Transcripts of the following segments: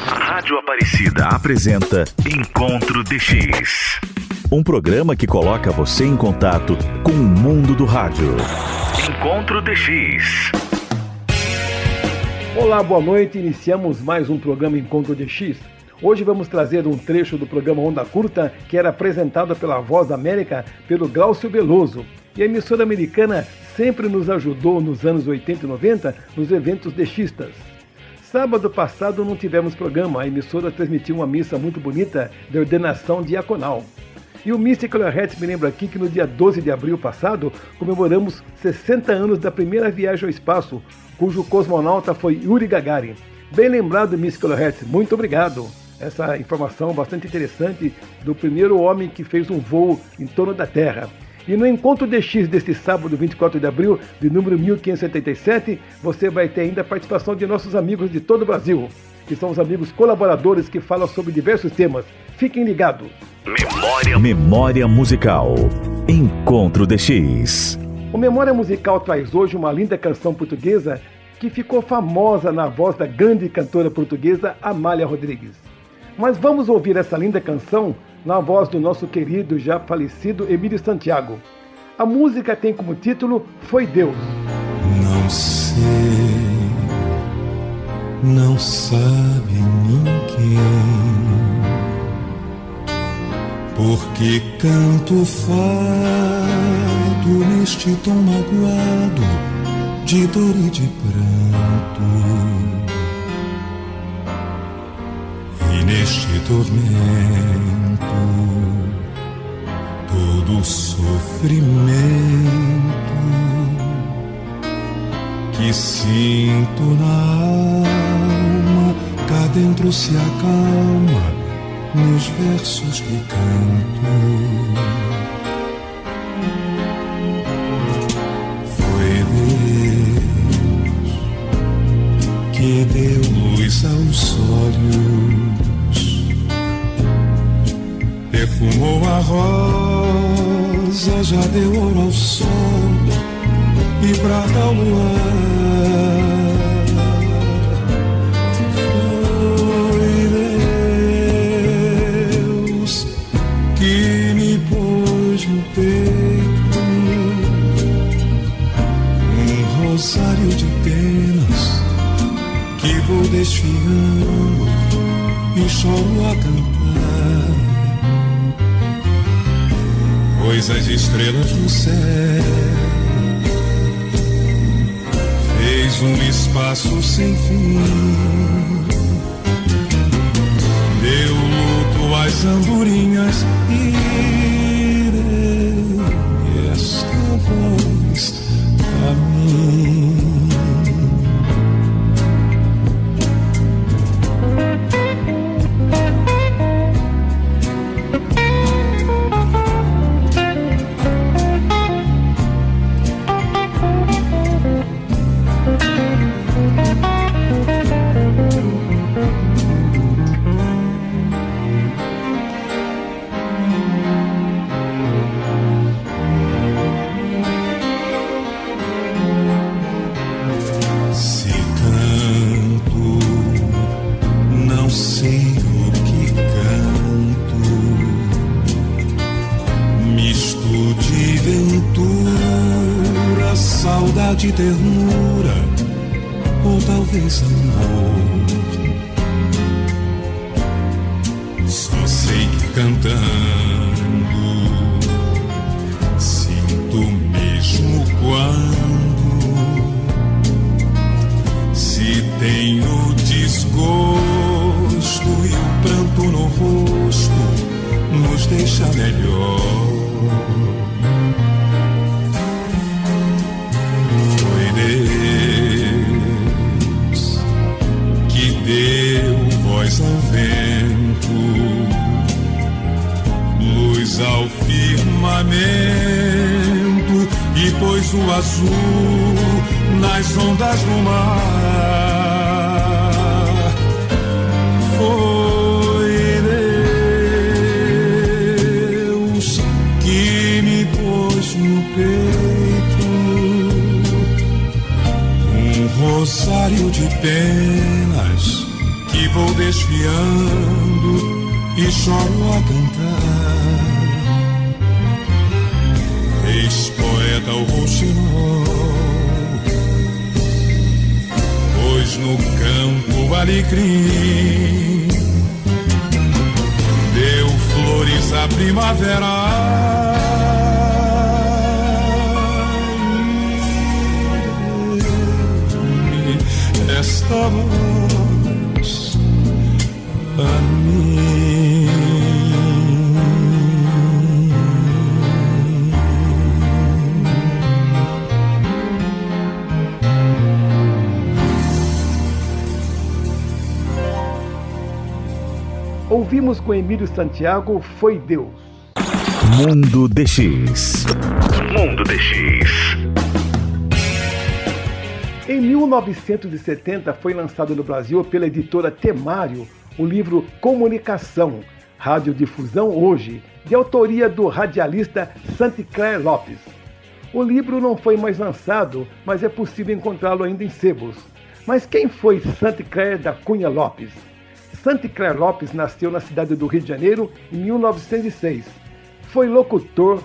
Rádio Aparecida apresenta Encontro DX. Um programa que coloca você em contato com o mundo do rádio. Encontro DX. Olá, boa noite. Iniciamos mais um programa Encontro DX. Hoje vamos trazer um trecho do programa Onda Curta, que era apresentado pela Voz da América pelo Glaucio Veloso. E a emissora americana sempre nos ajudou nos anos 80 e 90 nos eventos DXistas. Sábado passado não tivemos programa, a emissora transmitiu uma missa muito bonita de ordenação diaconal. E o Mystical Airheads me lembra aqui que no dia 12 de abril passado comemoramos 60 anos da primeira viagem ao espaço, cujo cosmonauta foi Yuri Gagarin. Bem lembrado, Mystical Airheads, muito obrigado. Essa informação bastante interessante do primeiro homem que fez um voo em torno da Terra. E no Encontro DX deste sábado, 24 de abril, de número 1577, você vai ter ainda a participação de nossos amigos de todo o Brasil, que são os amigos colaboradores que falam sobre diversos temas. Fiquem ligados. Memória musical. Encontro DX. O Memória Musical traz hoje uma linda canção portuguesa que ficou famosa na voz da grande cantora portuguesa Amália Rodrigues. Mas vamos ouvir essa linda canção na voz do nosso querido, já falecido Emílio Santiago. A música tem como título Foi Deus. Não sei, não sabe ninguém, porque canto fado neste tom magoado de dor e de pranto. E neste tormento, todo sofrimento que sinto na alma, cá dentro se acalma nos versos que canto. Foi Deus que deu luz aos olhos, perfumou a rosa, já deu ouro ao sol e prata ao luar. Foi Deus que me pôs no peito um rosário de penas que vou desfiando e choro a cantar, pois as estrelas no céu fez um espaço sem fim, deu luto às andorinhas e deu esta voz a mim. De ternura, ou talvez amor. Só sei que cantando sinto mesmo quando se tem o desgosto e o pranto no rosto nos deixa melhor. Deus que deu voz ao vento, luz ao firmamento e pôs o azul nas ondas do mar. Foi Deus que me pôs no peito rosário de penas que vou desfiando e choro a cantar. Ex-poeta o rouxinol, pois no campo o alecrim deu flores à primavera. Esta voz a mim. Ouvimos com Emílio Santiago, Foi Deus. Mundo DX. Mundo DX. Em 1970 foi lançado no Brasil pela editora Temário o livro Comunicação, Radiodifusão Hoje, de autoria do radialista Saint Clair Lopes. O livro não foi mais lançado, mas é possível encontrá-lo ainda em sebos. Mas quem foi Saint Clair da Cunha Lopes? Saint Clair Lopes nasceu na cidade do Rio de Janeiro em 1906. Foi locutor,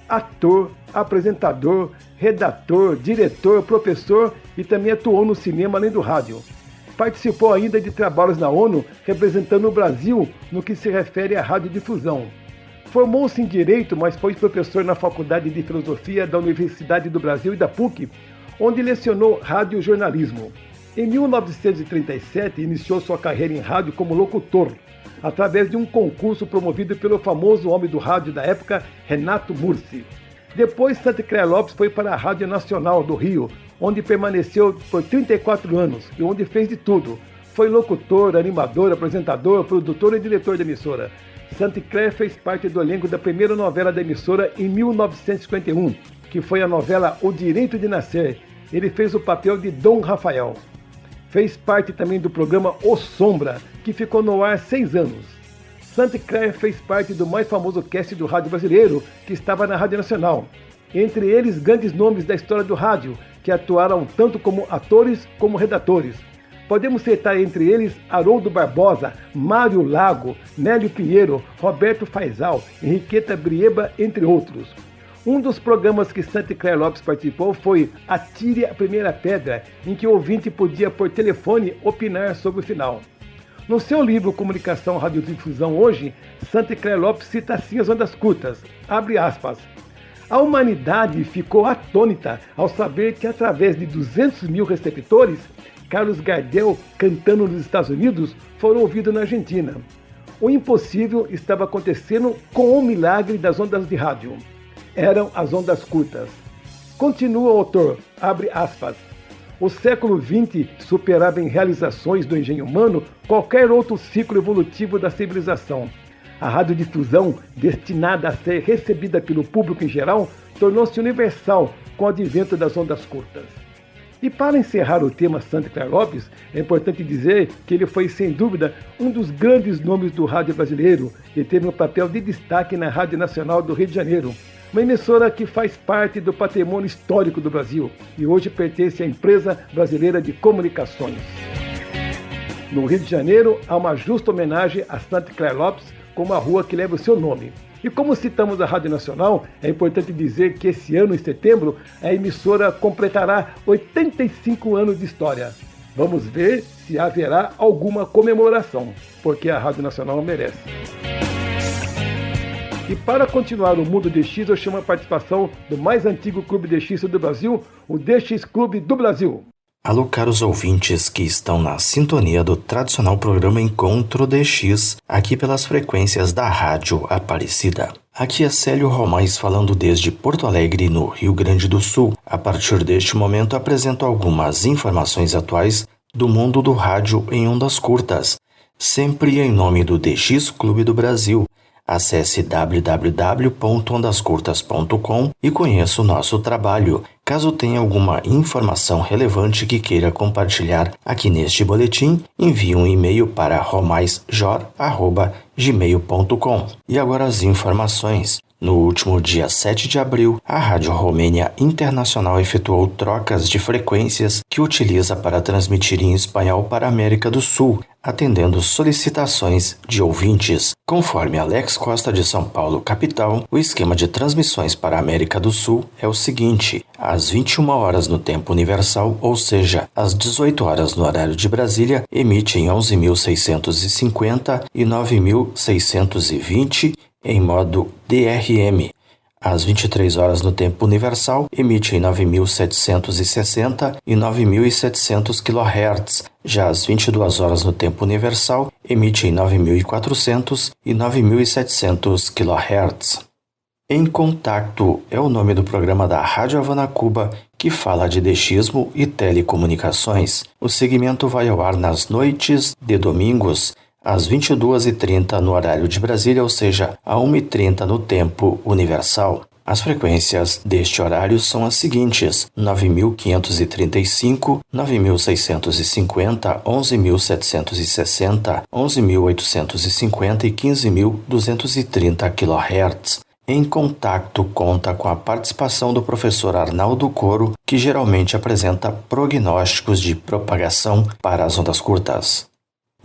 ator, apresentador, redator, diretor, professor e também atuou no cinema além do rádio. Participou ainda de trabalhos na ONU representando o Brasil no que se refere à radiodifusão. Formou-se em Direito, mas foi professor na Faculdade de Filosofia da Universidade do Brasil e da PUC, onde lecionou radiojornalismo. Em 1937, iniciou sua carreira em rádio como locutor, através de um concurso promovido pelo famoso homem do rádio da época, Renato Mursi. Depois, Saint Clair Lopes foi para a Rádio Nacional do Rio, onde permaneceu por 34 anos e onde fez de tudo. Foi locutor, animador, apresentador, produtor e diretor da emissora. Saint Clair fez parte do elenco da primeira novela da emissora em 1951, que foi a novela O Direito de Nascer. Ele fez o papel de Dom Rafael. Fez parte também do programa O Sombra, que ficou no ar 6 anos. Saint Clair fez parte do mais famoso cast do rádio brasileiro, que estava na Rádio Nacional. Entre eles, grandes nomes da história do rádio, que atuaram tanto como atores como redatores. Podemos citar entre eles Haroldo Barbosa, Mário Lago, Nélio Pinheiro, Roberto Faisal, Henriqueta Brieba, entre outros. Um dos programas que Saint Clair Lopes participou foi Atire a Primeira Pedra, em que o ouvinte podia, por telefone, opinar sobre o final. No seu livro Comunicação Radiodifusão Hoje, Saint Clair Lopes cita assim as ondas curtas, abre aspas, a humanidade ficou atônita ao saber que através de 200 mil receptores, Carlos Gardel cantando nos Estados Unidos foram ouvidos na Argentina. O impossível estava acontecendo com o milagre das ondas de rádio. Eram as ondas curtas. Continua o autor, abre aspas, o século XX superava em realizações do engenho humano qualquer outro ciclo evolutivo da civilização. A radiodifusão, destinada a ser recebida pelo público em geral, tornou-se universal com o advento das ondas curtas. E para encerrar o tema Saint Clair Lopes, é importante dizer que ele foi, sem dúvida, um dos grandes nomes do rádio brasileiro e teve um papel de destaque na Rádio Nacional do Rio de Janeiro, uma emissora que faz parte do patrimônio histórico do Brasil e hoje pertence à Empresa Brasileira de Comunicações. No Rio de Janeiro, há uma justa homenagem a Saint Clair Lopes com uma rua que leva o seu nome. E como citamos a Rádio Nacional, é importante dizer que esse ano, em setembro, a emissora completará 85 anos de história. Vamos ver se haverá alguma comemoração, porque a Rádio Nacional merece. E para continuar o Mundo DX, eu chamo a participação do mais antigo clube DX do Brasil, o DX Clube do Brasil. Alô, caros ouvintes que estão na sintonia do tradicional programa Encontro DX, aqui pelas frequências da Rádio Aparecida. Aqui é Célio Romais falando desde Porto Alegre, no Rio Grande do Sul. A partir deste momento apresento algumas informações atuais do mundo do rádio em ondas curtas, sempre em nome do DX Clube do Brasil. Acesse www.ondascurtas.com e conheça o nosso trabalho. Caso tenha alguma informação relevante que queira compartilhar aqui neste boletim, envie um e-mail para romaisjor@gmail.com. E agora as informações. No último dia 7 de abril, a Rádio Romênia Internacional efetuou trocas de frequências que utiliza para transmitir em espanhol para a América do Sul, atendendo solicitações de ouvintes. Conforme Alex Costa de São Paulo, capital, o esquema de transmissões para a América do Sul é o seguinte: às 21 horas no tempo universal, ou seja, às 18 horas no horário de Brasília, emite em 11.650 e 9.620 em modo DRM. Às 23 horas no tempo universal, emite em 9.760 e 9.700 kHz. Já às 22 horas no tempo universal, emite em 9.400 e 9.700 kHz. Em Contato é o nome do programa da Rádio Havana Cuba que fala de dechismo e telecomunicações. O segmento vai ao ar nas noites de domingos, às 22h30 no horário de Brasília, ou seja, a 1h30 no tempo universal. As frequências deste horário são as seguintes: 9.535, 9.650, 11.760, 11.850 e 15.230 kHz. Em Contato conta com a participação do professor Arnaldo Coro, que geralmente apresenta prognósticos de propagação para as ondas curtas.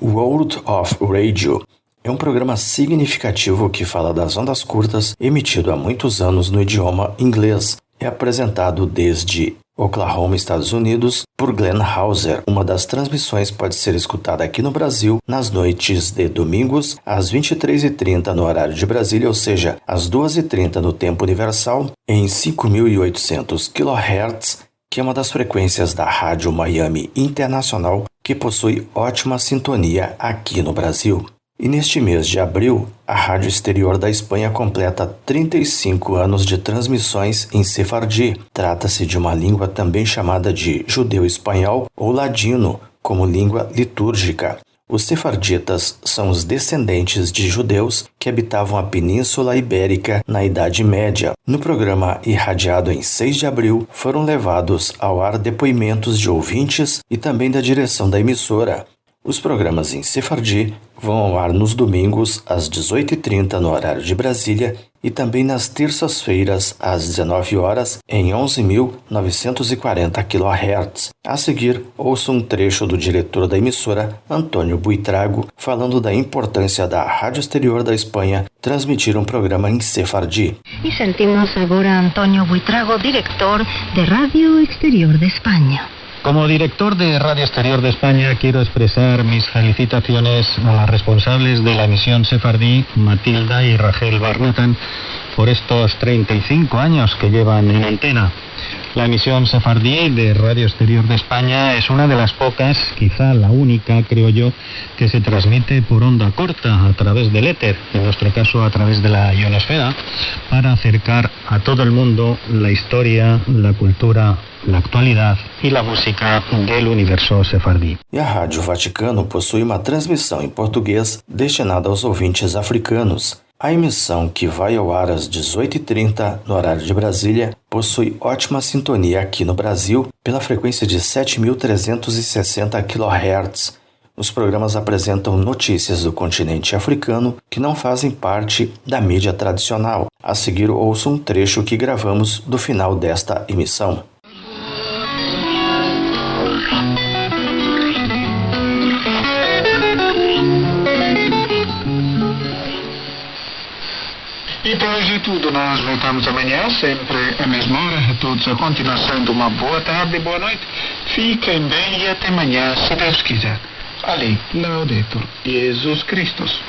World of Radio é um programa significativo que fala das ondas curtas, emitido há muitos anos no idioma inglês. É apresentado desde Oklahoma, Estados Unidos, por Glenn Hauser. Uma das transmissões pode ser escutada aqui no Brasil nas noites de domingos, às 23h30 no horário de Brasília, ou seja, às 2h30 no tempo universal, em 5.800 kHz, que é uma das frequências da Rádio Miami Internacional, que possui ótima sintonia aqui no Brasil. E neste mês de abril, a Rádio Exterior da Espanha completa 35 anos de transmissões em sefardi. Trata-se de uma língua também chamada de judeu-espanhol ou ladino, como língua litúrgica. Os sefarditas são os descendentes de judeus que habitavam a Península Ibérica na Idade Média. No programa irradiado em 6 de abril, foram levados ao ar depoimentos de ouvintes e também da direção da emissora. Os programas em sefardi vão ao ar nos domingos às 18h30 no horário de Brasília e também nas terças-feiras às 19 horas em 11.940 kHz. A seguir, ouça um trecho do diretor da emissora, Antônio Buitrago, falando da importância da Rádio Exterior da Espanha transmitir um programa em sefardi. E sentimos agora Antônio Buitrago, diretor de Rádio Exterior de Espanha. Como director de Radio Exterior de España, quiero expresar mis felicitaciones a las responsables de la emisión sefardí, Matilda y Rachel Barnatan, por estos 35 años que llevan en antena. La emisión sefardí de Radio Exterior de España es una de las pocas, quizá la única, creo yo, que se transmite por onda corta a través del éter, en nuestro caso a través de la ionosfera, para acercar a todo el mundo la historia, la cultura, la actualidad e a música do universo sefardí. E a Rádio Vaticano possui uma transmissão em português destinada aos ouvintes africanos. A emissão, que vai ao ar às 18h30 no horário de Brasília, possui ótima sintonia aqui no Brasil pela frequência de 7.360 kHz. Os programas apresentam notícias do continente africano que não fazem parte da mídia tradicional. A seguir, ouça um trecho que gravamos do final desta emissão. E por hoje é tudo. Nós voltamos amanhã, sempre à mesma hora. A todos a continuação de uma boa tarde e boa noite. Fiquem bem e até amanhã, se Deus quiser. Ali, Laudetur Jesus Christus.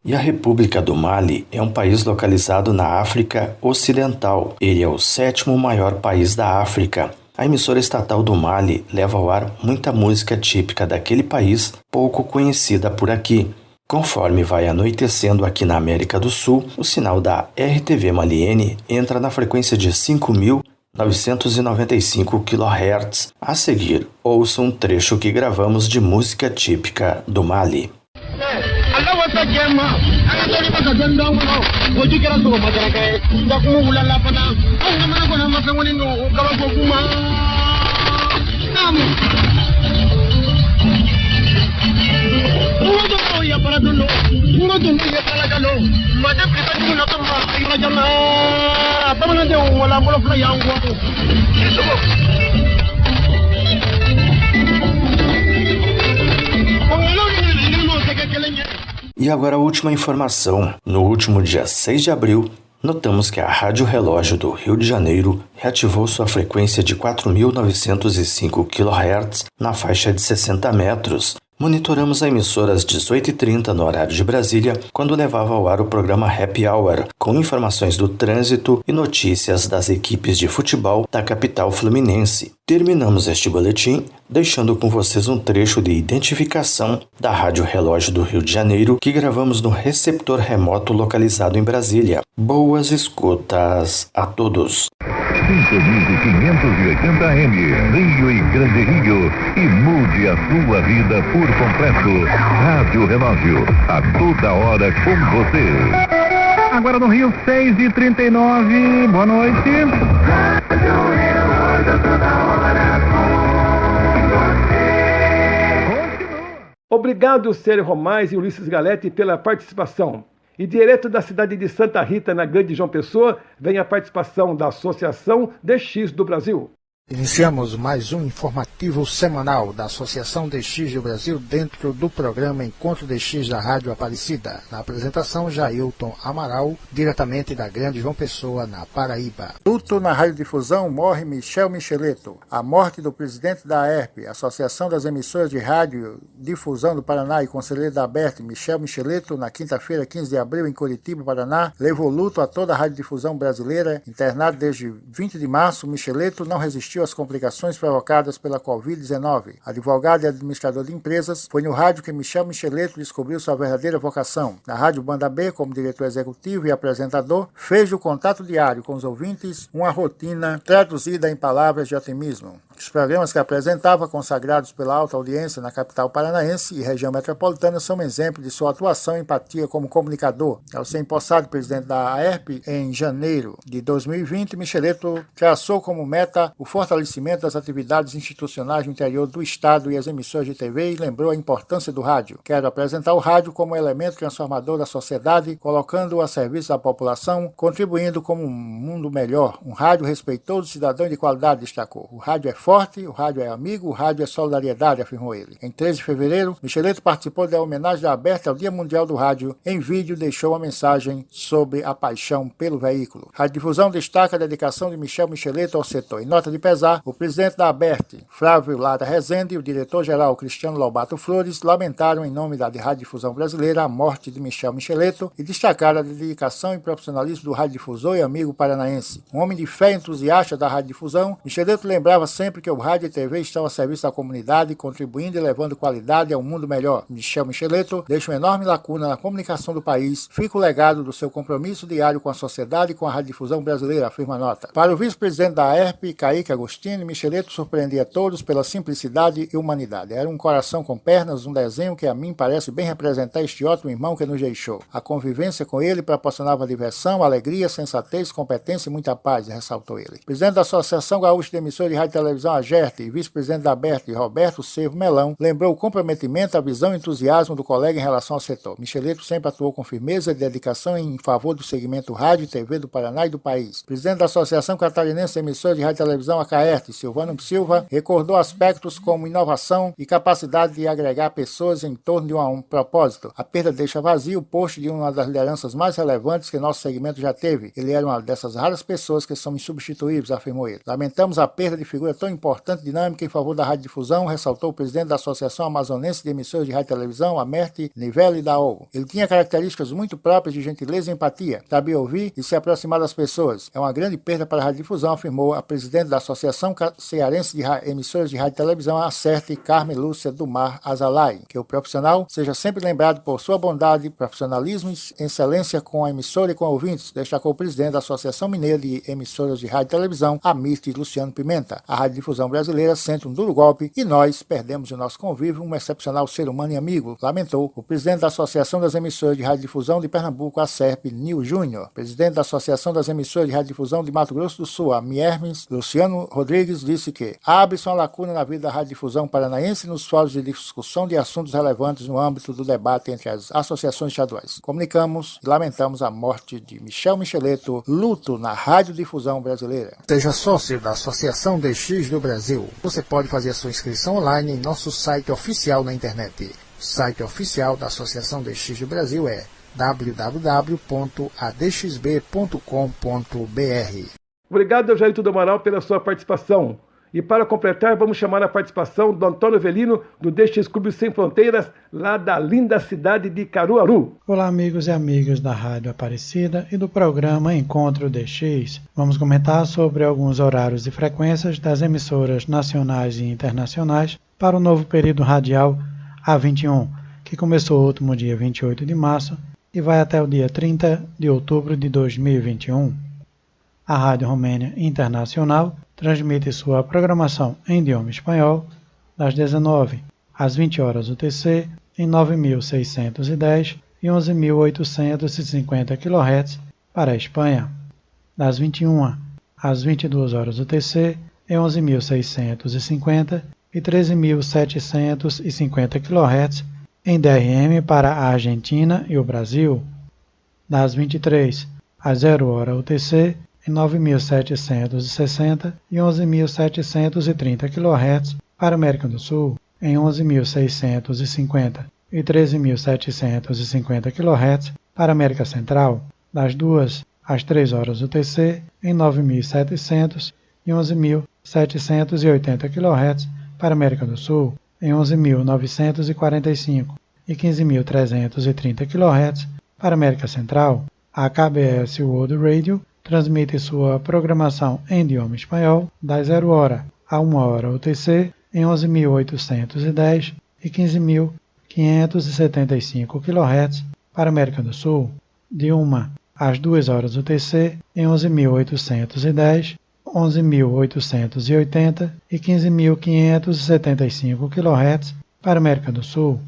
E a República do Mali é um país localizado na África Ocidental. Ele é o 7º maior país da África. A emissora estatal do Mali leva ao ar muita música típica daquele país, pouco conhecida por aqui. Conforme vai anoitecendo aqui na América do Sul, o sinal da RTV Maliene entra na frequência de 5.995 kHz. A seguir, ouça um trecho que gravamos de música típica do Mali. E agora a última informação. No último dia 6 de abril, notamos que a Rádio Relógio do Rio de Janeiro reativou sua frequência de 4.905 kHz na faixa de 60 metros. Monitoramos a emissora às 18h30 no horário de Brasília, quando levava ao ar o programa Happy Hour, com informações do trânsito e notícias das equipes de futebol da capital fluminense. Terminamos este boletim deixando com vocês um trecho de identificação da Rádio Relógio do Rio de Janeiro que gravamos no receptor remoto localizado em Brasília. Boas escutas a todos! 5.580M, Rio e Grande Rio, e mude a sua vida por completo. Rádio Relógio, a toda hora com você. Agora no Rio, 6h39, boa noite. Rádio Relógio, toda hora com você. Obrigado, Célio Romais e Ulisses Galete, pela participação. E direto da cidade de Santa Rita, na Grande João Pessoa, vem a participação da Associação DX do Brasil. Iniciamos mais um informativo semanal da Associação DX do Brasil dentro do programa Encontro DX da Rádio Aparecida. Na apresentação, Jailton Amaral, diretamente da Grande João Pessoa, na Paraíba. Luto na radiodifusão, morre Michel Micheleto. A morte do presidente da AERP, Associação das Emissoras de Rádio Difusão do Paraná e conselheiro da ABERT, Michel Micheleto, na quinta-feira, 15 de abril, em Curitiba, Paraná, levou luto a toda a radiodifusão brasileira. Internado desde 20 de março, Micheleto não resistiu às complicações provocadas pela Covid-19. Advogado e administrador de empresas, foi no rádio que Michel Micheleto descobriu sua verdadeira vocação. Na Rádio Banda B, como diretor executivo e apresentador, fez do contato diário com os ouvintes uma rotina traduzida em palavras de otimismo. Os programas que apresentava, consagrados pela alta audiência na capital paranaense e região metropolitana, são um exemplo de sua atuação e empatia como comunicador. Ao ser empossado presidente da AERP em janeiro de 2020, Micheleto traçou como meta o fortalecimento das atividades institucionais no interior do Estado e as emissoras de TV e lembrou a importância do rádio. Quero apresentar o rádio como elemento transformador da sociedade, colocando-o a serviço da população, contribuindo como um mundo melhor. Um rádio respeitoso, cidadão e de qualidade, destacou. O rádio é forte, o rádio é amigo, o rádio é solidariedade, afirmou ele. Em 13 de fevereiro, Micheleto participou da homenagem da ABERT ao Dia Mundial do Rádio. Em vídeo, deixou uma mensagem sobre a paixão pelo veículo. A difusão destaca a dedicação de Michel Micheleto ao setor. Em nota de pesar, o presidente da ABERT, Flávio Lara Rezende, e o diretor-geral Cristiano Lobato Flores lamentaram em nome da Radiodifusão Brasileira a morte de Michel Micheleto e destacaram a dedicação e profissionalismo do radiodifusor e amigo paranaense. Um homem de fé e entusiasta da radiodifusão, Micheleto lembrava sempre que o rádio e TV estão a serviço da comunidade, contribuindo e levando qualidade a um mundo melhor. Michel Micheleto deixa uma enorme lacuna na comunicação do país, fica o legado do seu compromisso diário com a sociedade e com a radiodifusão brasileira, afirma a nota. Para o vice-presidente da AERP, Kaique Agostini, Micheleto surpreendia todos pela simplicidade e humanidade. Era um coração com pernas, um desenho que a mim parece bem representar este ótimo irmão que nos deixou. A convivência com ele proporcionava diversão, alegria, sensatez, competência e muita paz, ressaltou ele. Presidente da Associação Gaúcha de Emissoras de Rádio e Televisão, AGERT, e vice-presidente da ABERT, Roberto Cervo Melão, lembrou o comprometimento, a visão e entusiasmo do colega em relação ao setor. Micheleto sempre atuou com firmeza e dedicação em favor do segmento rádio e TV do Paraná e do país. Presidente da Associação Catarinense de Emissoras de Rádio e Televisão, ACAERT, Silvano Silva, recordou aspectos como inovação e capacidade de agregar pessoas em torno de um propósito. A perda deixa vazio o posto de uma das lideranças mais relevantes que nosso segmento já teve. Ele era uma dessas raras pessoas que são insubstituíveis, afirmou ele. Lamentamos a perda de figura tão importante dinâmica em favor da radiodifusão, ressaltou o presidente da Associação Amazonense de Emissoras de Rádio e Televisão, Amerte Nivelli Daou. Ele tinha características muito próprias de gentileza e empatia, sabia ouvir e se aproximar das pessoas. É uma grande perda para a radiodifusão, afirmou a presidente da Associação Cearense de Emissoras de Rádio e Televisão, a ACERT, Carmen Lúcia do Mar Azalai. Que o profissional seja sempre lembrado por sua bondade, profissionalismo e excelência com a emissora e com ouvintes, destacou o presidente da Associação Mineira de Emissoras de Rádio e Televisão, AMIRT, Luciano Pimenta. A radiodifusão brasileira sente um duro golpe e nós perdemos em nosso convívio um excepcional ser humano e amigo, lamentou o presidente da Associação das Emissoras de Radiodifusão de Pernambuco, a SERP, Nil Júnior. Presidente da Associação das Emissoras de Radiodifusão de Mato Grosso do Sul, a Miermes, Luciano Rodrigues, disse que abre-se uma lacuna na vida da radiodifusão paranaense nos fóruns de discussão de assuntos relevantes no âmbito do debate entre as associações estaduais. Comunicamos e lamentamos a morte de Michel Micheleto, luto na radiodifusão brasileira. Seja sócio da Associação DX do Brasil. Você pode fazer a sua inscrição online em nosso site oficial na internet. O site oficial da Associação DX do Brasil é www.adxb.com.br. Obrigado, Jailton do Amaral, pela sua participação. E para completar, vamos chamar a participação do Antônio Velino, do DX Clube Sem Fronteiras, lá da linda cidade de Caruaru. Olá, amigos e amigas da Rádio Aparecida e do programa Encontro DX. Vamos comentar sobre alguns horários e frequências das emissoras nacionais e internacionais para o novo período radial A21, que começou o último dia 28 de março e vai até o dia 30 de outubro de 2021. A Rádio Romênia Internacional transmite sua programação em idioma espanhol das 19 às 20 horas UTC em 9.610 e 11.850 kHz para a Espanha, das 21 às 22 horas UTC em 11.650 e 13.750 kHz em DRM para a Argentina e o Brasil, das 23 às 0 hora UTC em 9.760 e 11.730 kHz para a América do Sul, em 11.650 e 13.750 kHz para a América Central, das 2 às 3 horas UTC, em 9.700 e 11.780 kHz para a América do Sul, em 11.945 e 15.330 kHz para a América Central. A KBS World Radio transmite sua programação em idioma espanhol das 0 hora a 1 hora UTC em 11.810 e 15.575 kHz para a América do Sul, de 1 às 2 horas UTC em 11.810, 11.880 e 15.575 kHz para a América do Sul,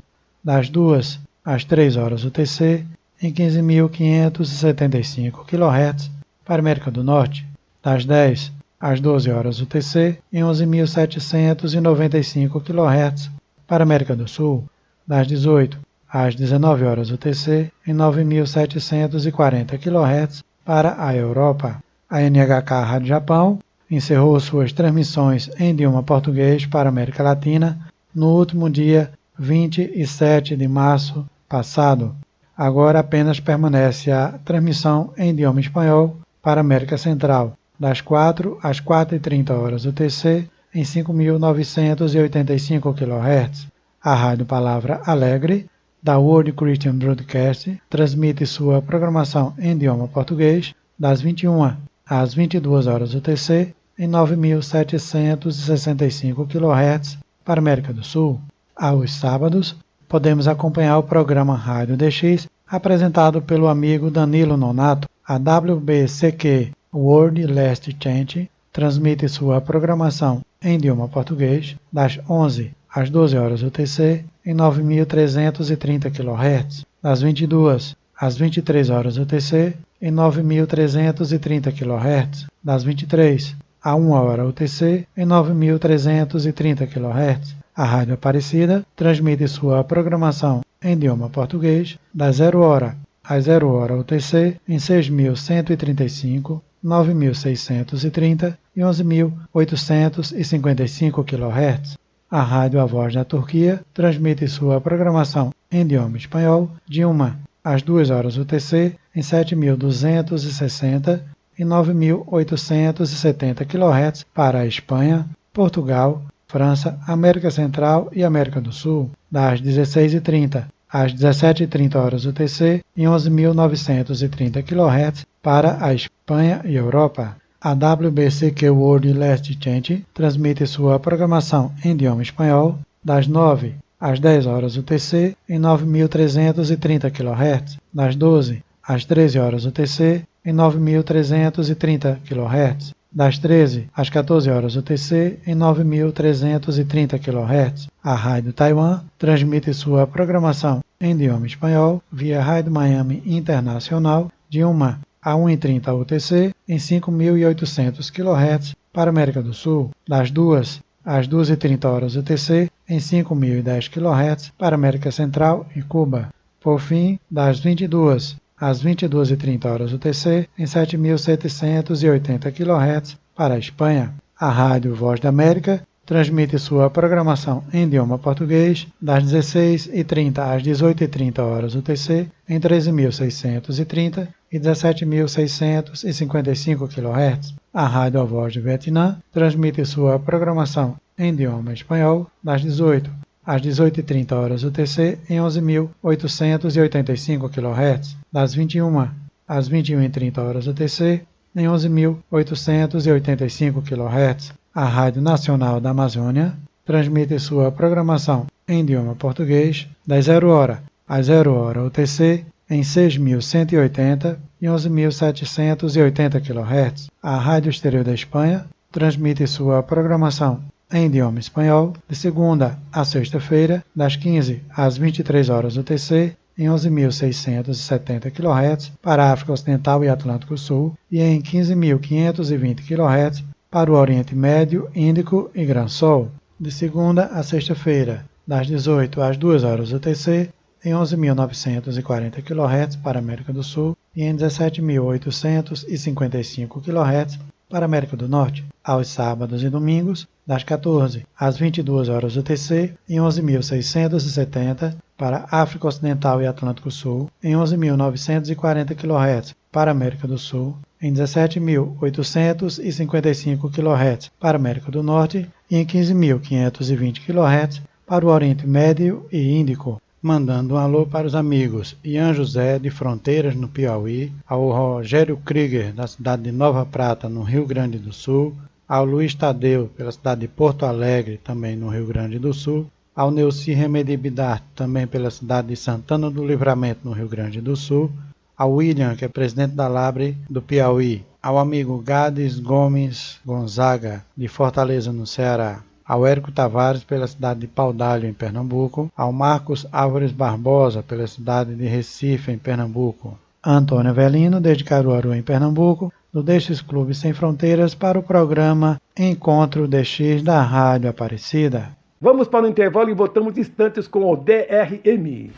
das 2 às 3 horas UTC em 15.575 kHz para a América do Norte, das 10 às 12 horas UTC em 11.795 kHz para a América do Sul, das 18 às 19 horas UTC em 9.740 kHz para a Europa. A NHK Rádio Japão encerrou suas transmissões em idioma português para a América Latina no último dia 27 de março passado. Agora apenas permanece a transmissão em idioma espanhol para a América Central, das 4 às 4h30 horas UTC, em 5.985 kHz. A Rádio Palavra Alegre, da World Christian Broadcast, transmite sua programação em idioma português, das 21 às 22 horas UTC, em 9.765 kHz para a América do Sul. Aos sábados, podemos acompanhar o programa Rádio DX, apresentado pelo amigo Danilo Nonato. A WBCQ World Last Chant transmite sua programação em idioma português das 11 às 12 horas UTC em 9.330 kHz, das 22 às 23 horas UTC em 9.330 kHz, das 23 a 1 hora UTC em 9.330 kHz. A Rádio Aparecida transmite sua programação em idioma português das 0 hora às 0 hora UTC em 6.135, 9.630 e 11.855 kHz. A Rádio A Voz da Turquia transmite sua programação em idioma espanhol de 1 às 2 horas UTC em 7.260 e 9.870 kHz para a Espanha, Portugal, França, América Central e América do Sul, das 16h30 às 17h30 UTC em 11.930 kHz para a Espanha e Europa. A WBCQ World Last Chance transmite sua programação em idioma espanhol das 9 às 10h UTC em 9.330 kHz, das 12 às 13h UTC em 9.330 kHz, das 13 às 14h UTC em 9.330 kHz. A Rádio Taiwan transmite sua programação em idioma espanhol via Rádio Miami Internacional de 1 a 1h30 UTC em 5.800 kHz para a América do Sul, das 2 às 2h30 UTC em 5.010 kHz para a América Central e Cuba. Por fim, das 22 às 22h30 UTC em 7.780 kHz para a Espanha. A Rádio Voz da América transmite sua programação em idioma português das 16h30 às 18h30 UTC em 13.630 e 17.655 kHz. A Rádio A Voz do Vietnã transmite sua programação em idioma espanhol das 18 às 18h30 UTC em 11.885 kHz, das 21 às 21h30 UTC em 11.885 kHz. A Rádio Nacional da Amazônia transmite sua programação em idioma português das 0h às 0h UTC em 6.180 e 11.780 kHz. A Rádio Exterior da Espanha transmite sua programação em idioma espanhol de segunda a sexta-feira, das 15 às 23h UTC em 11.670 kHz para a África Ocidental e Atlântico Sul e em 15.520 kHz para o Oriente Médio, Índico e Gran Sol, de segunda a sexta-feira, das 18 às 2h UTC em 11.940 kHz para a América do Sul e em 17.855 kHz para a América do Norte, aos sábados e domingos, das 14 às 22h UTC em 11.670 para a África Ocidental e Atlântico Sul, em 11.940 kHz para a América do Sul, em 17.855 kHz para a América do Norte e em 15.520 kHz para o Oriente Médio e Índico. Mandando um alô para os amigos Ian José, de Fronteiras, no Piauí, ao Rogério Krieger, da cidade de Nova Prata, no Rio Grande do Sul, ao Luiz Tadeu, pela cidade de Porto Alegre, também no Rio Grande do Sul, ao Neuci Remedi Bidart, também pela cidade de Santana do Livramento, no Rio Grande do Sul, ao William, que é presidente da Labre do Piauí, ao amigo Gades Gomes Gonzaga, de Fortaleza, no Ceará, ao Érico Tavares, pela cidade de Paudalho, em Pernambuco, ao Marcos Álvares Barbosa, pela cidade de Recife, em Pernambuco, Antônio Avelino, desde Caruaru, em Pernambuco, do Destes Clubes Sem Fronteiras, para o programa Encontro DX da Rádio Aparecida. Vamos para o intervalo e voltamos instantes com o DRM.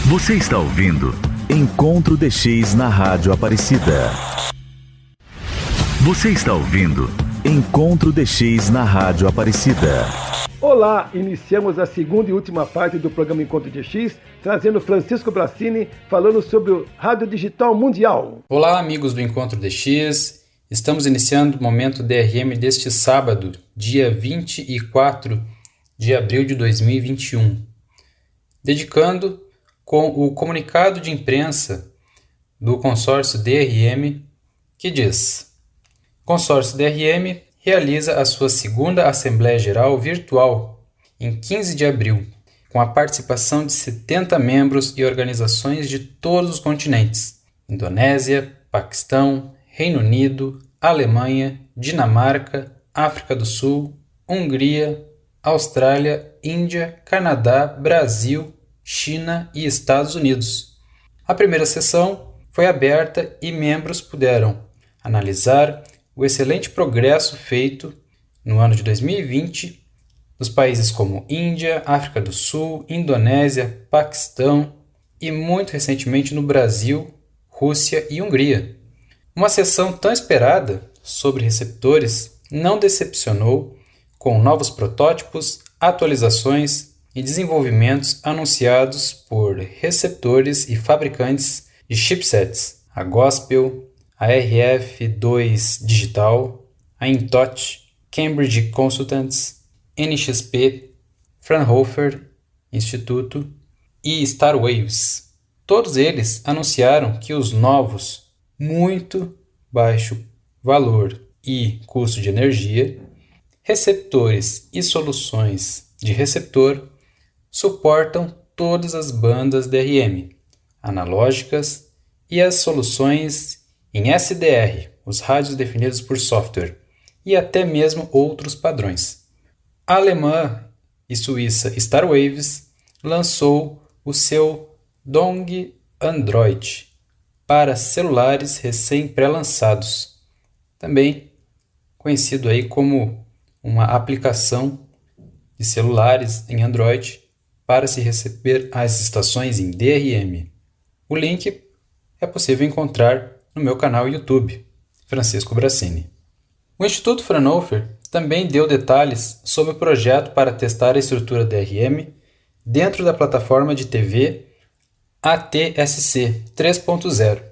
Você está ouvindo Encontro DX na Rádio Aparecida. Você está ouvindo Encontro DX na Rádio Aparecida. Olá, iniciamos a segunda e última parte do programa Encontro DX, trazendo Francisco Bracini falando sobre o Rádio Digital Mundial. Olá, amigos do Encontro DX. Estamos iniciando o momento DRM deste sábado, dia 24 de abril de 2021, dedicando com o comunicado de imprensa do consórcio DRM, que diz: consórcio DRM realiza a sua segunda Assembleia Geral virtual em 15 de abril, com a participação de 70 membros e organizações de todos os continentes: Indonésia, Paquistão, Reino Unido, Alemanha, Dinamarca, África do Sul, Hungria, Austrália, Índia, Canadá, Brasil, China e Estados Unidos. A primeira sessão foi aberta e membros puderam analisar o excelente progresso feito no ano de 2020 nos países como Índia, África do Sul, Indonésia, Paquistão e muito recentemente no Brasil, Rússia e Hungria. Uma sessão tão esperada sobre receptores não decepcionou, com novos protótipos, atualizações e desenvolvimentos anunciados por receptores e fabricantes de chipsets, a Gospel, a RF2 Digital, a Intot, Cambridge Consultants, NXP, Fraunhofer Instituto e Starwaves. Todos eles anunciaram que os novos, muito baixo valor e custo de energia, receptores e soluções de receptor suportam todas as bandas DRM, analógicas e as soluções em SDR, os rádios definidos por software, e até mesmo outros padrões. A alemã e suíça Starwaves lançou o seu Dong Android para celulares recém-pré-lançados, também conhecido aí como uma aplicação de celulares em Android para se receber as estações em DRM. O link é possível encontrar no meu canal YouTube, Francisco Brassini. O Instituto Fraunhofer também deu detalhes sobre o projeto para testar a estrutura DRM dentro da plataforma de TV ATSC 3.0,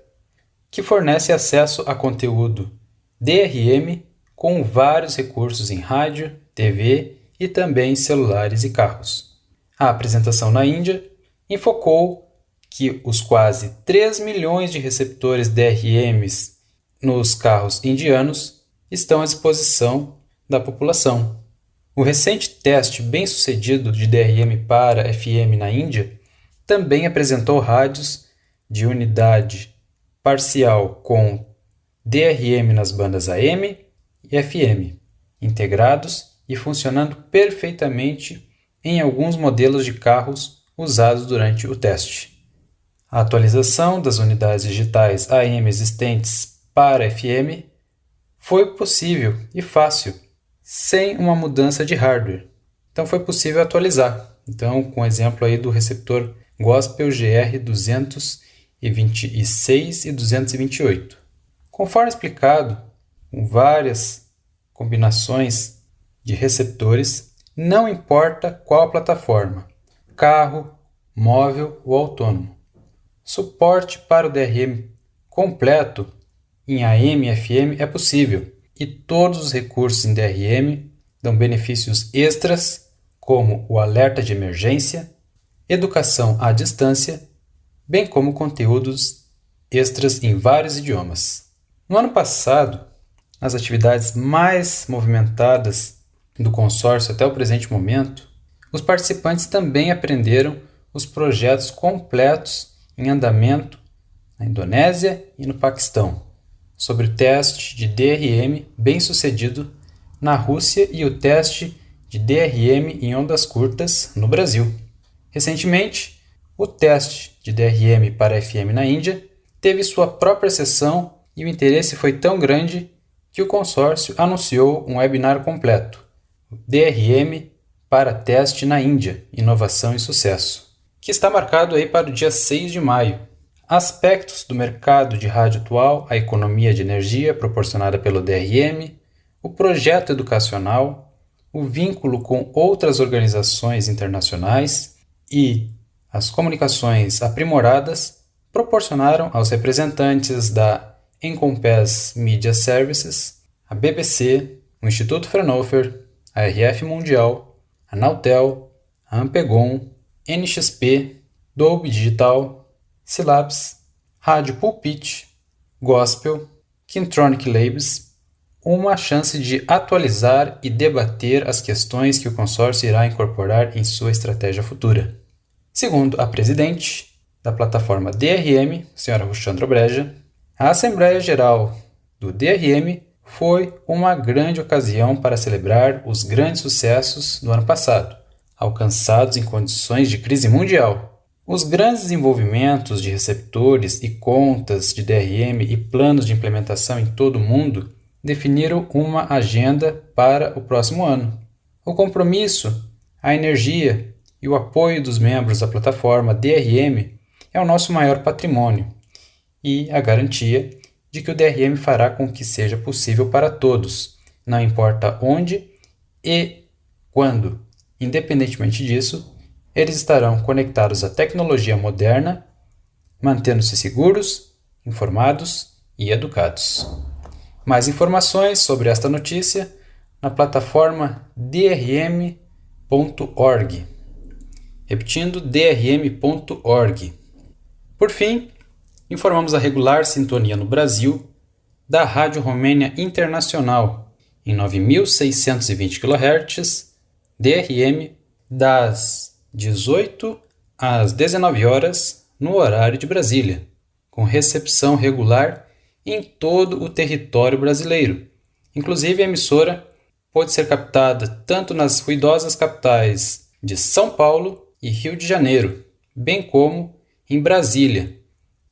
que fornece acesso a conteúdo DRM com vários recursos em rádio, TV e também celulares e carros. A apresentação na Índia enfocou que os quase 3 milhões de receptores DRMs nos carros indianos estão à disposição da população. O recente teste bem-sucedido de DRM para FM na Índia também apresentou rádios de unidade parcial com DRM nas bandas AM e FM, integrados e funcionando perfeitamente em alguns modelos de carros usados durante o teste. A atualização das unidades digitais AM existentes para FM foi possível e fácil, sem uma mudança de hardware. Então foi possível atualizar. Então, com o exemplo aí do receptor Gospel GR 226 e 228. Conforme explicado, com várias combinações de receptores, não importa qual a plataforma, carro, móvel ou autônomo. Suporte para o DRM completo em AM e FM é possível, e todos os recursos em DRM dão benefícios extras, como o alerta de emergência, educação à distância, bem como conteúdos extras em vários idiomas. No ano passado, as atividades mais movimentadas do consórcio até o presente momento, os participantes também aprenderam os projetos completos em andamento na Indonésia e no Paquistão, sobre o teste de DRM bem-sucedido na Rússia e o teste de DRM em ondas curtas no Brasil. Recentemente, o teste de DRM para FM na Índia teve sua própria sessão e o interesse foi tão grande que o consórcio anunciou um webinar completo, DRM para teste na Índia, inovação e sucesso, que está marcado aí para o dia 6 de maio. Aspectos do mercado de rádio atual, a economia de energia proporcionada pelo DRM, o projeto educacional, o vínculo com outras organizações internacionais e as comunicações aprimoradas proporcionaram aos representantes da Encompass Media Services, a BBC, o Instituto Fraunhofer, a RF Mundial, a Nautel, a Ampegon, NXP, Dolby Digital, Silabs, Rádio Pulpit, Gospel, Kintronic Labs, uma chance de atualizar e debater as questões que o consórcio irá incorporar em sua estratégia futura. Segundo a presidente da plataforma DRM, Sra. Ruchandra Breja, a Assembleia Geral do DRM foi uma grande ocasião para celebrar os grandes sucessos do ano passado, alcançados em condições de crise mundial. Os grandes desenvolvimentos de receptores e contas de DRM e planos de implementação em todo o mundo definiram uma agenda para o próximo ano. O compromisso, a energia e o apoio dos membros da plataforma DRM é o nosso maior patrimônio e a garantia de que o DRM fará com que seja possível para todos, não importa onde e quando. Independentemente disso, eles estarão conectados à tecnologia moderna, mantendo-se seguros, informados e educados. Mais informações sobre esta notícia na plataforma drm.org. Repetindo, drm.org. Por fim, informamos a regular sintonia no Brasil da Rádio Romênia Internacional em 9.620 kHz, DRM, das 18 às 19 horas no horário de Brasília, com recepção regular em todo o território brasileiro. Inclusive, a emissora pode ser captada tanto nas ruidosas capitais de São Paulo e Rio de Janeiro, bem como em Brasília,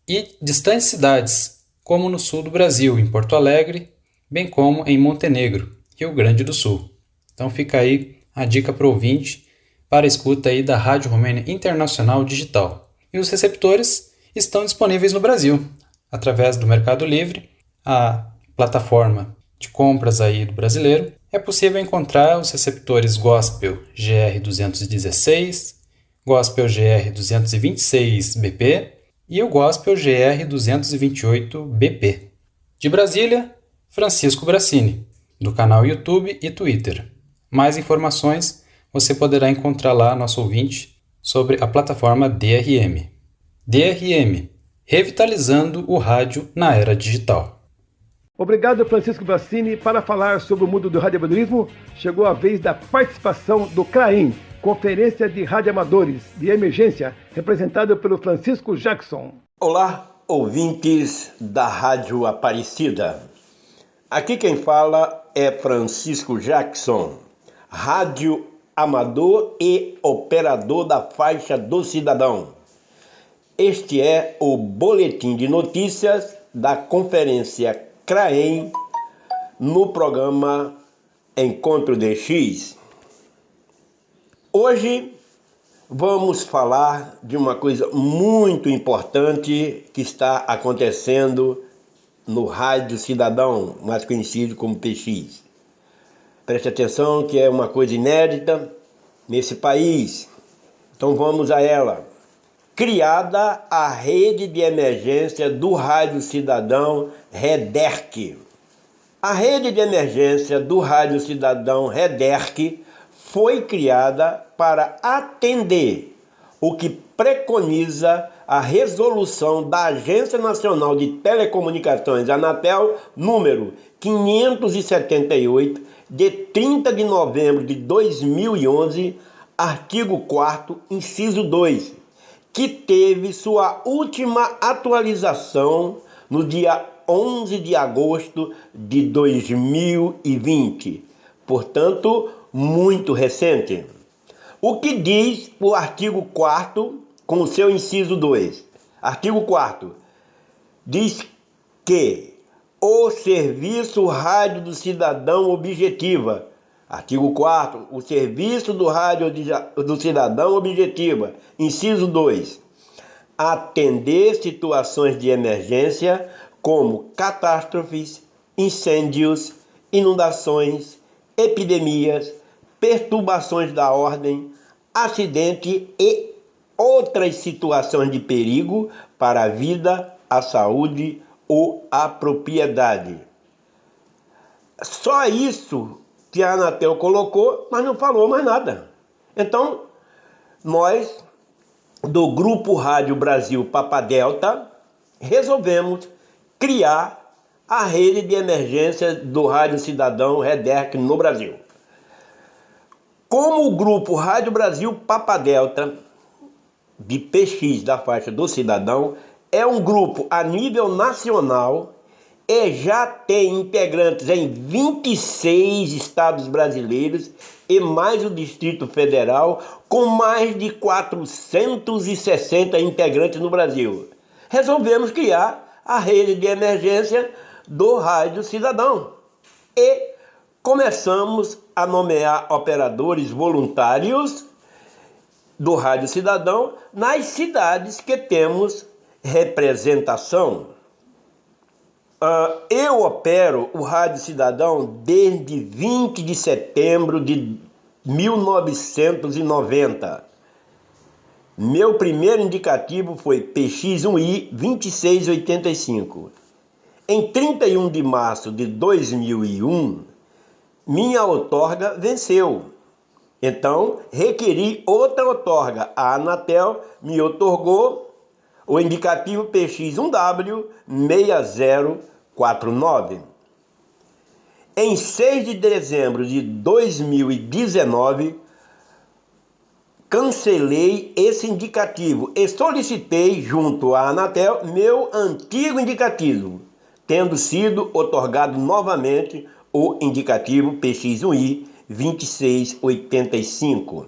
e distantes cidades, como no sul do Brasil, em Porto Alegre, bem como em Montenegro, Rio Grande do Sul. Então fica aí a dica para o ouvinte para a escuta aí da Rádio Romênia Internacional Digital. E os receptores estão disponíveis no Brasil, através do Mercado Livre, a plataforma de compras aí do brasileiro. É possível encontrar os receptores Gospel GR216, Gospel GR226BP e o Gospel GR228BP. De Brasília, Francisco Brassini, do canal YouTube e Twitter. Mais informações você poderá encontrar lá, nosso ouvinte, sobre a plataforma DRM. DRM, revitalizando o rádio na era digital. Obrigado, Francisco Brassini. Para falar sobre o mundo do radioamadorismo, chegou a vez da participação do CRAEM, Conferência de Radioamadores de Emergência, representado pelo Francisco Jackson. Olá, ouvintes da Rádio Aparecida. Aqui quem fala é Francisco Jackson, radioamador e operador da faixa do cidadão. Este é o boletim de notícias da Conferência CRAEM no programa Encontro DX. Hoje vamos falar de uma coisa muito importante que está acontecendo no Rádio Cidadão, mais conhecido como PX. Preste atenção que é uma coisa inédita nesse país. Então vamos a ela. Criada a rede de emergência do Rádio Cidadão REDERC. A rede de emergência do Rádio Cidadão REDERC foi criada para atender o que preconiza a resolução da Agência Nacional de Telecomunicações, Anatel, número 578, de 30 de novembro de 2011, artigo 4º, inciso 2, que teve sua última atualização no dia 11 de agosto de 2020. Portanto, muito recente. O que diz o artigo 4º com o seu inciso 2? Artigo 4º diz que o serviço rádio do cidadão objetiva. Artigo 4º, o serviço do rádio do cidadão objetiva. Inciso 2, atender situações de emergência como catástrofes, incêndios, inundações, epidemias, perturbações da ordem, acidente e outras situações de perigo para a vida, a saúde ou a propriedade. Só isso que a Anatel colocou, mas não falou mais nada. Então, nós, do Grupo Rádio Brasil Papa Delta, resolvemos criar a rede de emergência do Rádio Cidadão REDERC no Brasil. Como o Grupo Rádio Brasil Papa Delta, de PX da faixa do cidadão, é um grupo a nível nacional e já tem integrantes em 26 estados brasileiros e mais o Distrito Federal, com mais de 460 integrantes no Brasil. Resolvemos criar a rede de emergência do Rádio Cidadão e começamos a nomear operadores voluntários do Rádio Cidadão nas cidades que temos representação. Eu opero o Rádio Cidadão desde 20 de setembro de 1990. Meu primeiro indicativo foi PX1I 2685. Em 31 de março de 2001, minha outorga venceu. Então, requeri outra outorga. A Anatel me outorgou o indicativo PX1W6049. Em 6 de dezembro de 2019, cancelei esse indicativo e solicitei junto à Anatel meu antigo indicativo, tendo sido outorgado novamente o indicativo PX1I 2685.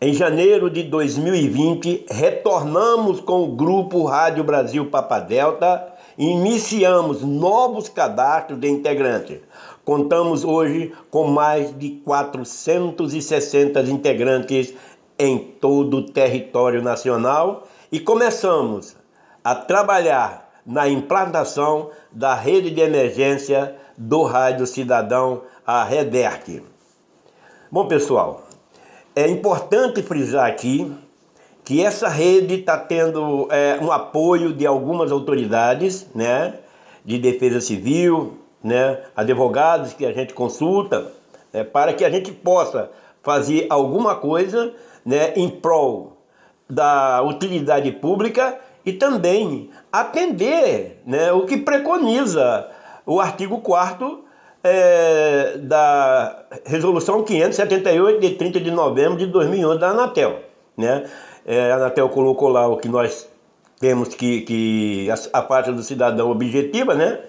Em janeiro de 2020, retornamos com o Grupo Rádio Brasil Papa Delta e iniciamos novos cadastros de integrantes. Contamos hoje com mais de 460 integrantes em todo o território nacional e começamos a trabalhar na implantação da rede de emergência do Rádio Cidadão, a REDERC. Bom, pessoal, é importante frisar aqui que essa rede está tendo um apoio de algumas autoridades, né, de defesa civil, né, advogados que a gente consulta, né, para que a gente possa fazer alguma coisa, né, em prol da utilidade pública e também atender, né, o que preconiza o artigo 4º da Resolução 578 de 30 de novembro de 2011 da Anatel, né? A Anatel colocou lá o que nós temos que a parte do cidadão objetiva, né?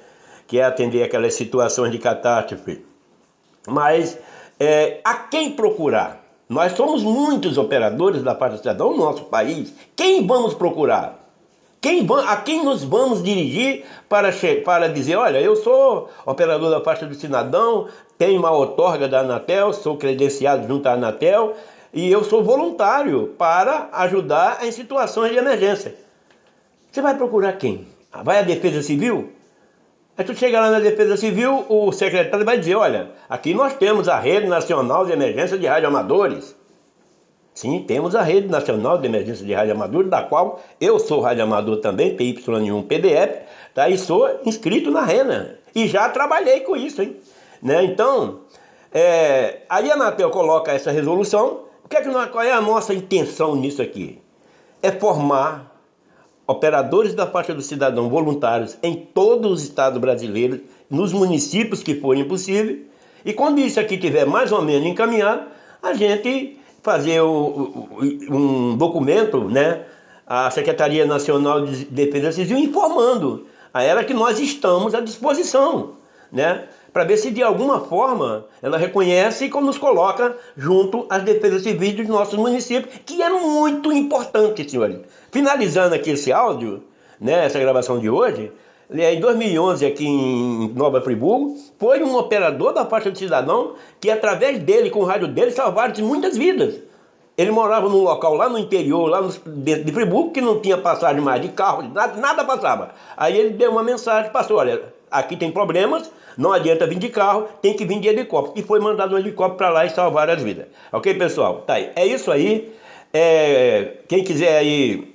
Que é atender aquelas situações de catástrofe. Mas a quem procurar? Nós somos muitos operadores da parte do cidadão no nosso país. Quem vamos procurar? A quem nos vamos dirigir para dizer, olha, eu sou operador da faixa do cidadão, tenho uma outorga da Anatel, sou credenciado junto à Anatel e eu sou voluntário para ajudar em situações de emergência. Você vai procurar quem? Vai à Defesa Civil? Aí tu chega lá na Defesa Civil, o secretário vai dizer, olha, aqui nós temos a Rede Nacional de Emergência de Radioamadores. Sim, temos a Rede Nacional de Emergência de Radioamadores, da qual eu sou radioamador também, PY1 PDF, tá? E sou inscrito na RENA. E já trabalhei com isso, hein? Né? Então, aí a Anatel coloca essa resolução. Qual é a nossa intenção nisso aqui? É formar operadores da faixa do cidadão voluntários em todos os estados brasileiros, nos municípios que forem possível. E quando isso aqui estiver mais ou menos encaminhado, a gente fazer um documento, né, à Secretaria Nacional de Defesa Civil informando a ela que nós estamos à disposição, né, para ver se de alguma forma ela reconhece e nos coloca junto às defesas civis dos nossos municípios, que é muito importante, senhores. Finalizando aqui esse áudio, né, essa gravação de hoje, em 2011 aqui em Nova Friburgo, foi um operador da faixa do cidadão que através dele, com o rádio dele, salvaram muitas vidas. Ele morava num local lá no interior, lá dentro de Friburgo, que não tinha passagem mais de carro, nada passava. Aí ele deu uma mensagem, passou, olha, aqui tem problemas, não adianta vir de carro, tem que vir de helicóptero. E foi mandado um helicóptero para lá e salvar as vidas. Ok, pessoal? Tá aí. É isso aí. Quem quiser aí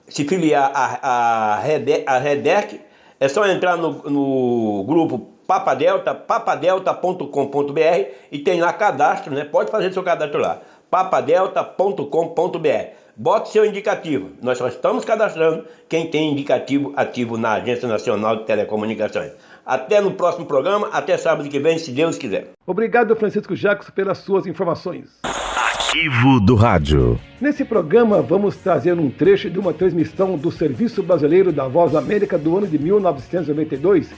se filiar à REDERC, é só entrar no grupo papadelta.com.br e tem lá cadastro, né? Pode fazer seu cadastro lá, papadelta.com.br. Bote seu indicativo. Nós só estamos cadastrando quem tem indicativo ativo na Agência Nacional de Telecomunicações. Até no próximo programa, até sábado que vem, se Deus quiser. Obrigado, Francisco Jacos, pelas suas informações. Arquivo do Rádio. Nesse programa vamos trazer um trecho de uma transmissão do Serviço Brasileiro da Voz da América do ano de 1992.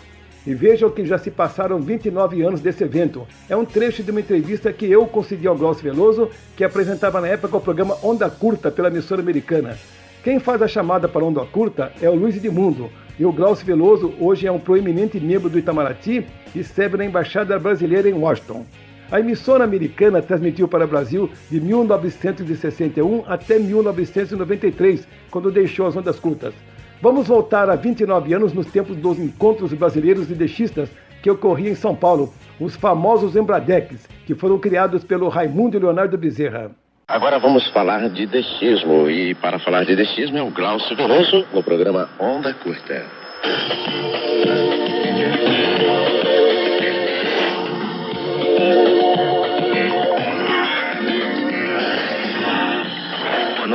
E vejam que já se passaram 29 anos desse evento. É um trecho de uma entrevista que eu concedi ao Glaucio Veloso, que apresentava na época o programa Onda Curta pela emissora americana. Quem faz a chamada para Onda Curta é o Luiz Edmundo. E o Glaucio Veloso hoje é um proeminente membro do Itamaraty e serve na Embaixada Brasileira em Washington. A emissora americana transmitiu para o Brasil de 1961 até 1993, quando deixou as ondas curtas. Vamos voltar a 29 anos nos tempos dos encontros brasileiros de dechistas que ocorriam em São Paulo, os famosos Embradecs, que foram criados pelo Raimundo Leonardo Bezerra. Agora vamos falar de dechismo, e para falar de dechismo é o Glaucio Veloso, no programa Onda Curta.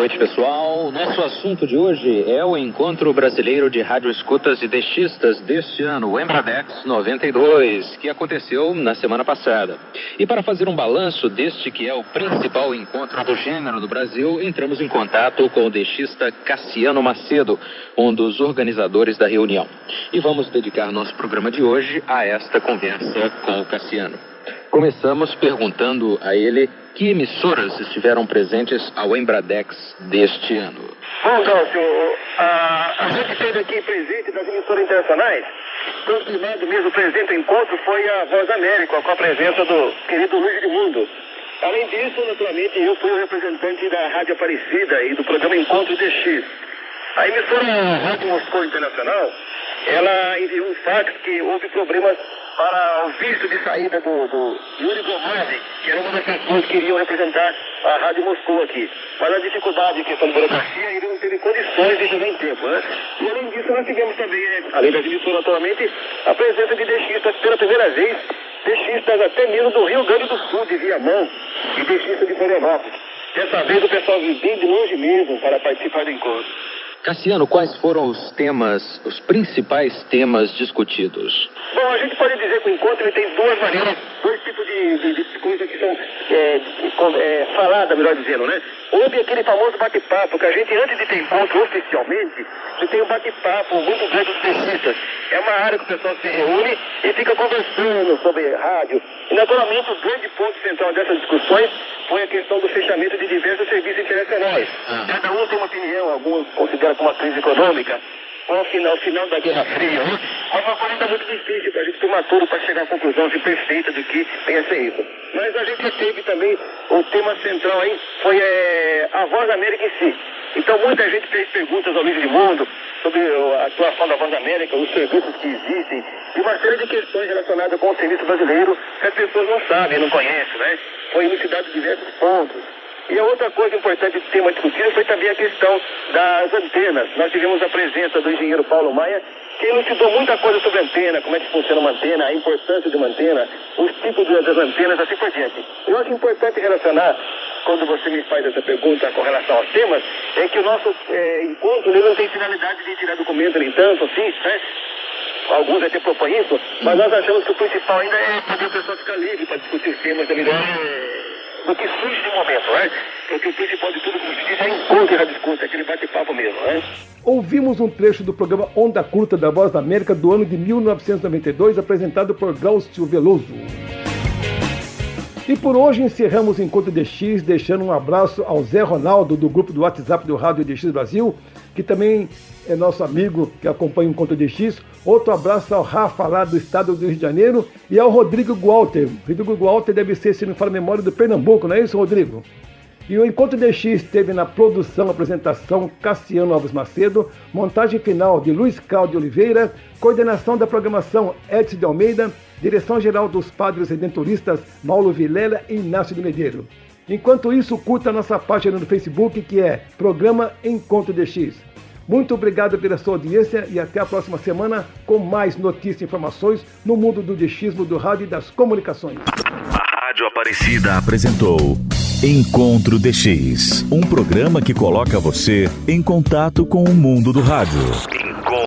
noite, pessoal. Nosso assunto de hoje é o Encontro Brasileiro de Radioescutas e Dechistas deste ano, o Embradex 92, que aconteceu na semana passada. E para fazer um balanço deste que é o principal encontro do gênero do Brasil, entramos em contato com o deixista Cassiano Macedo, um dos organizadores da reunião. E vamos dedicar nosso programa de hoje a esta conversa com o Cassiano. Começamos perguntando a ele que emissoras estiveram presentes ao Embradex deste ano. Bom, Glaucio, a gente teve aqui presente das emissoras internacionais. Confirmado mesmo presente no encontro foi a Voz da América, com a presença do querido Luiz Edmundo. Além disso, naturalmente, eu fui o representante da Rádio Aparecida e do programa Encontro DX. A emissora Rádio Moscou Internacional, ela enviou um fax que houve problemas para o visto de saída do Yuri Gomadi, que era uma das pessoas que iriam representar a Rádio Moscou aqui. Mas a dificuldade em questão de burocracia, ele não teve condições de chegar em tempo, né? E além disso, nós tivemos também, além das emissoras atualmente, a presença de dechistas pela primeira vez, dechistas até mesmo do Rio Grande do Sul, de Viamão, e dechistas de Florianópolis. Dessa vez o pessoal veio bem de longe mesmo para participar do encontro. Cassiano, quais foram os principais temas discutidos? Bom, a gente pode dizer que o encontro ele tem duas maneiras, dois tipos de coisas que são faladas, melhor dizendo, né? Houve aquele famoso bate-papo, que a gente, antes de ter encontro oficialmente, a gente tem um bate-papo muito grande dos dechistas. É uma área que o pessoal se reúne e fica conversando sobre rádio. E, naturalmente, o grande ponto central dessas discussões foi a questão do fechamento de diversos serviços internacionais. Cada um tem uma opinião, alguns consideram como uma crise econômica, ou o final da Guerra Fria, né? Mas uma coisa muito difícil para a gente tomar tudo para chegar à conclusão assim, perfeita de que venha a ser isso. Mas a gente teve também, o tema central aí foi a Voz da América em si. Então muita gente fez perguntas ao Luiz Edmundo sobre a atuação da Voz da América, os serviços que existem, e uma série de questões relacionadas com o serviço brasileiro que as pessoas não sabem, não conhecem, né? Foi elucidado diversos pontos. E a outra coisa importante do tema discutido foi também a questão das antenas. Nós tivemos a presença do engenheiro Paulo Maia, que elucidou muita coisa sobre a antena, como é que funciona uma antena, a importância de uma antena, os tipos das antenas, assim por diante. Eu acho importante relacionar, quando você me faz essa pergunta com relação aos temas, é que o nosso encontro ele não tem finalidade de tirar documento, nem tanto, assim, né? Alguns até propõem isso, mas nós achamos que o principal ainda é poder o pessoal ficar livre para discutir os temas da melhor do que surge de momento, né? Porque o principal de tudo, como se diz, é encontro e discussão, aquele bate-papo mesmo, né? Ouvimos um trecho do programa Onda Curta da Voz da América do ano de 1992, apresentado por Glaucio Veloso. E por hoje encerramos o Encontro DX, deixando um abraço ao Zé Ronaldo, do grupo do WhatsApp do Rádio DX Brasil, que também é nosso amigo que acompanha o Encontro DX. Outro abraço ao Rafa, lá do estado do Rio de Janeiro, e ao Rodrigo Gualter. Rodrigo Gualter deve ser, se não falo a memória, do Pernambuco, não é isso, Rodrigo? E o Encontro DX teve na produção, apresentação, Cassiano Alves Macedo, montagem final de Luiz Cláudio Oliveira, coordenação da programação Edson de Almeida, direção-geral dos padres redentoristas Paulo Vilela e Inácio de Medeiros. Enquanto isso, curta a nossa página no Facebook, que é Programa Encontro DX. Muito obrigado pela sua audiência e até a próxima semana com mais notícias e informações no mundo do DXismo, do rádio e das comunicações. A Rádio Aparecida apresentou Encontro DX, um programa que coloca você em contato com o mundo do rádio.